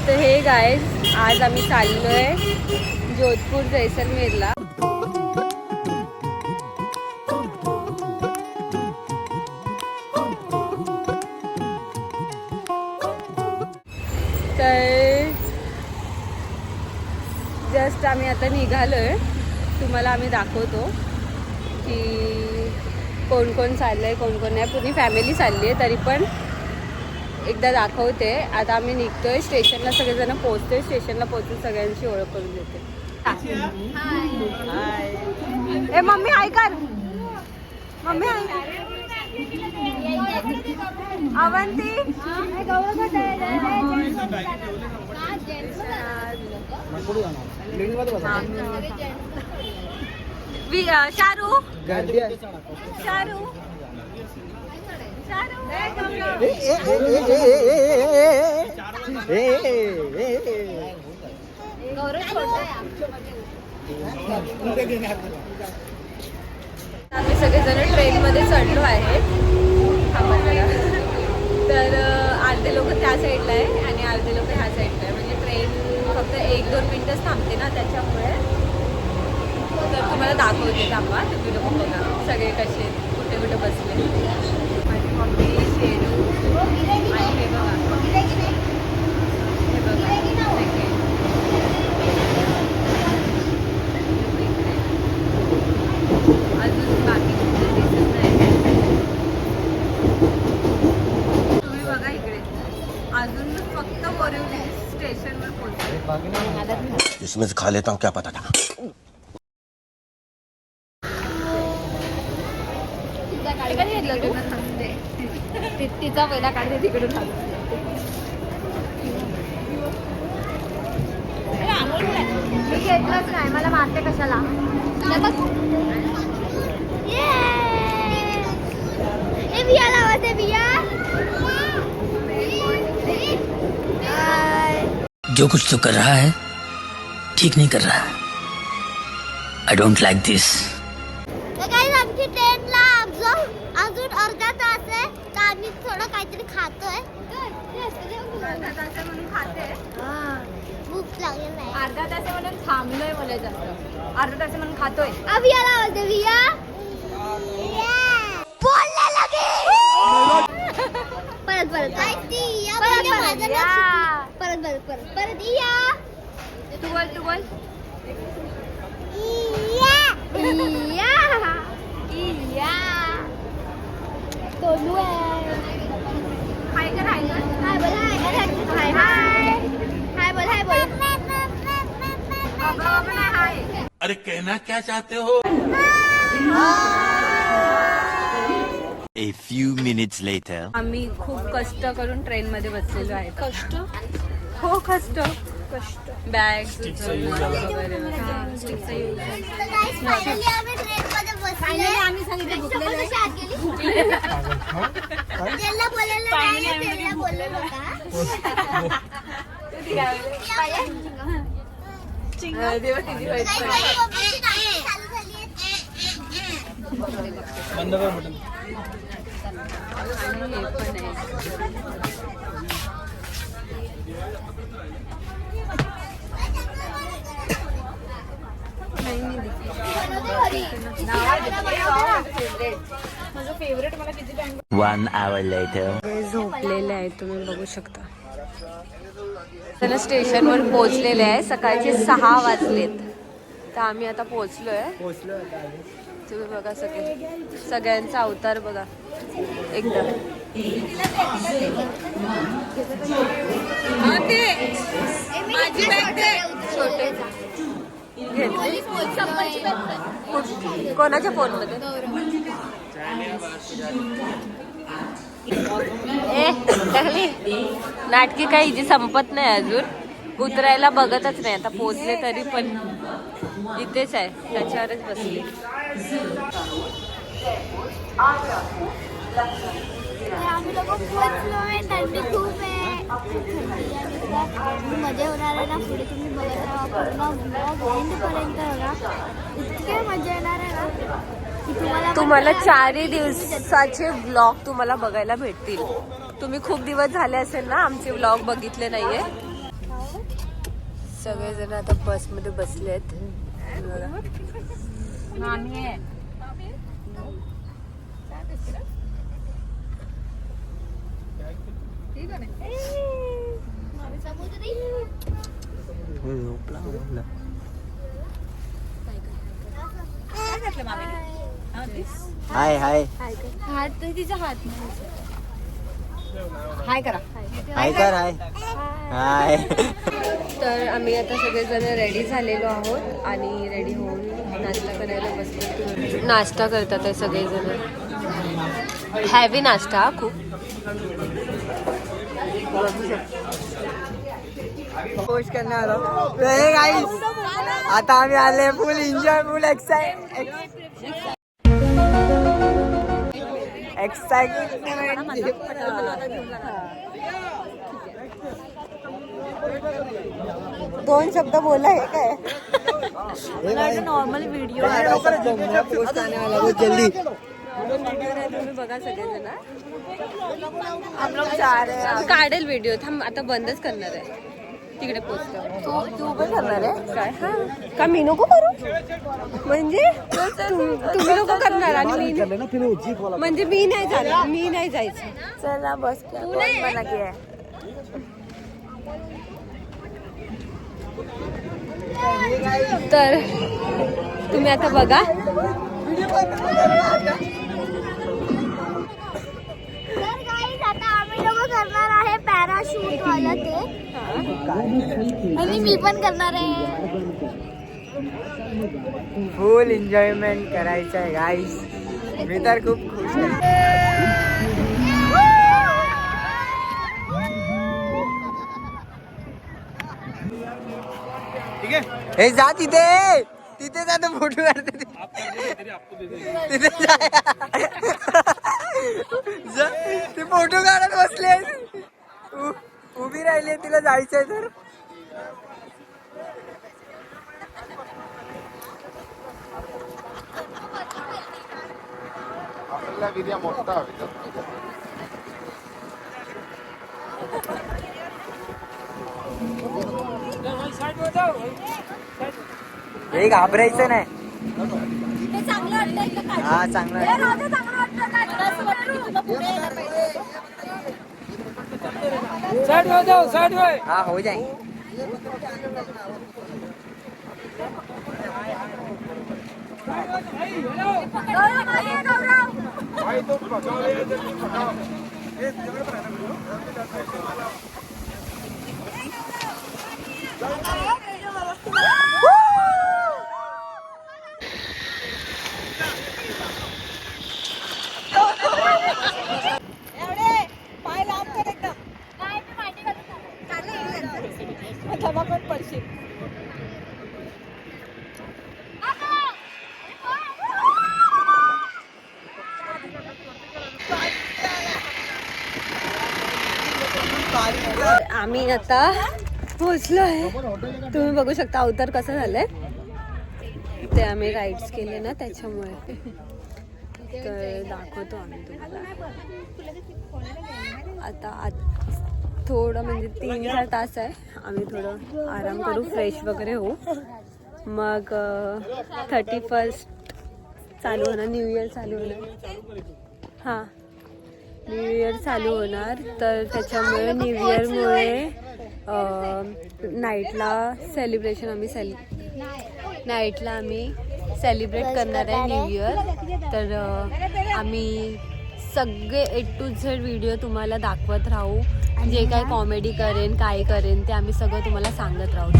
तर हे गाईज आज आम्ही चाललोय जोधपूर जैसलमेरला. तर जस्ट आम्ही आता निघालोय. तुम्हाला आम्ही दाखवतो की कोण कोण चाललंय कोण कोण नाही. पूर्ण फॅमिली चालली आहे तरी पण एकदा दाखवते. आता आम्ही निघतोय स्टेशनला. सगळेजण पोहोचतोय. स्टेशनला पोहोचून सगळ्यांची ओळख करून देते. ए मम्मी हाय कर. मम्मी हाय. अवंती शारू शारू आम्ही सगळेजण ट्रेनमध्ये चढलो आहे. तर अर्धे लोक त्या साईडला आहे आणि अर्धे लोक ह्या साईडला आहे. म्हणजे ट्रेन फक्त 1-2 मिनिटच थांबते ना, त्याच्यामुळे. तर तुम्हाला दाखवते. थांबा तुम्ही लोक बघा सगळे कसे कुठे कुठे बसले. माझी मम्मी शेरू आणि हे बघा अजून बाकी दिसत नाही. तुम्ही बघा इकडे अजून फक्त बोरिवली स्टेशनवर पोहोचले. इसमें से खा लेता हूँ, क्या पता था. तिचा पहिला काढते तिकडून थांबते. मी घेतलंच नाही. मला मारते कशाला. जो कुछ तो कर रहा है ठीक नहीं कर रहा है. आई डोंट लाइक दिस. आमची ट्रेनला अजून अर्धा तास आहे तर आम्ही थोडं काहीतरी खातोय. अर्धा तास म्हणून खाते. भूक लागेल नाही. अर्धा तास म्हणून थांबलोय. मला जास्त अर्धा तास म्हणून खातोय. अभियाला बोलते विया बोलने लगे. परत परत परत इया. तू बोल तू बोल. तोलू आहे. हाय कर हाय कर. हाय बोल हाय हाय हाय बोल हाय बोल. हाय. अरे कहना क्या चाहते हो. A few minutes later. आम्ही खूप कष्ट करून ट्रेन मध्ये बसलेलो आहे. कष्ट हो कष्ट कष्ट बॅग वगैरे. आम्ही सांगितलं One hour later. झोपलेले आहेत तुम्ही बघू शकता. तर स्टेशनवर पोहोचलेले आहे. सकाळचे 6 वाजलेत. तर आम्ही आता पोहोचलोय. तुम्ही बघा सगळ्यांचा अवतार बघा एकदम. छोटे कोणाच्या फोन मध्ये. नाटकी काही जी संपत नाही अजून. उतरायला बघतच नाही. आता पोहोचले तरी पण इथेच आहे. त्याच्यावरच बसले. आम्ही लोक पोहोचलोय. थंडी खूप आहे. मजा होणार आहे ना. पुढे तुम्ही बघत राहा. पूर्ण ब्लॉग एंडपर्यंत बघा. इतके मजा येणार आहे ना. तुम्हाला 4 दिवसाचे व्लॉग तुम्हाला बघायला भेटतील. तुम्ही खूप दिवस झाले असेल ना आमचे व्लॉग बघितले नाहीये. सगळेजण आता बसमध्ये बसलेत. हाय हाय हात तिचा हात हाय करा. हाय कर हाय हाय. तर आम्ही आता सगळेजण रेडी झालेलो आहोत आणि रेडी होऊन नाश्ता करायला बसलो. नाश्ता करतात आहे सगळेजण. हॅवी नाश्ता खूप. पोस्ट करने आलो. हे गाईस आता आम्ही आले फुल एन्जॉय फुल दोन शब्द बोला हे काय नॉर्मल व्हिडिओ पोस्ट आने वाला बहुत जल्दी. तुम्ही बघा सगळेजण. काढेल व्हिडिओ. थांब आता बंदच करणार आहे. तिकडे पोस्ट तू पण करणार आहे काय? हा का मी नको करू म्हणजे तुम्ही नको करणार आणि मी म्हणजे मी नाही जाणार. मी नाही जायचं. चला बस. तर तुम्ही आता बघा. तर गाईज आता आम्ही लोक करणार आहे पॅराशूट वाला ते आणि मी पण करणार आहे. फुल एन्जॉयमेंट करायचं आहे गाईस. मी तर खूप खुश आहे. हे जा तिथे तिथे जा तो फोटो काढते तिथे जा. ते फोटो काढत बसले. उभी राहिली तिला जायचंय तर. हे घाबरायचं नाही. हा चांगलं हा हो जाए. आम्ही आता पोहोचलो आहे. तुम्ही बघू शकता अवतार कसं झालंय ते. आम्ही राईड्स केले ना त्याच्यामुळे. तर दाखवतो आम्ही तुम्हाला. आता थोडं म्हणजे 3-4 तास आहे. आम्ही थोडं आराम करू, फ्रेश वगैरे होऊ. मग 31st चालू होणार. न्यू इयर चालू होणार. हां न्यू इयर चालू होणार. तर त्याच्यामुळे न्यू इयरमुळे नाईटला सेलिब्रेशन नाईटला आम्ही सेलिब्रेट करणार आहे न्यू इयर. तर आम्ही सगळे A to Z व्हिडिओ तुम्हाला दाखवत राहू. जे काय कॉमेडी करेन काय करेन ते आम्ही सगळं तुम्हाला सांगत राहू.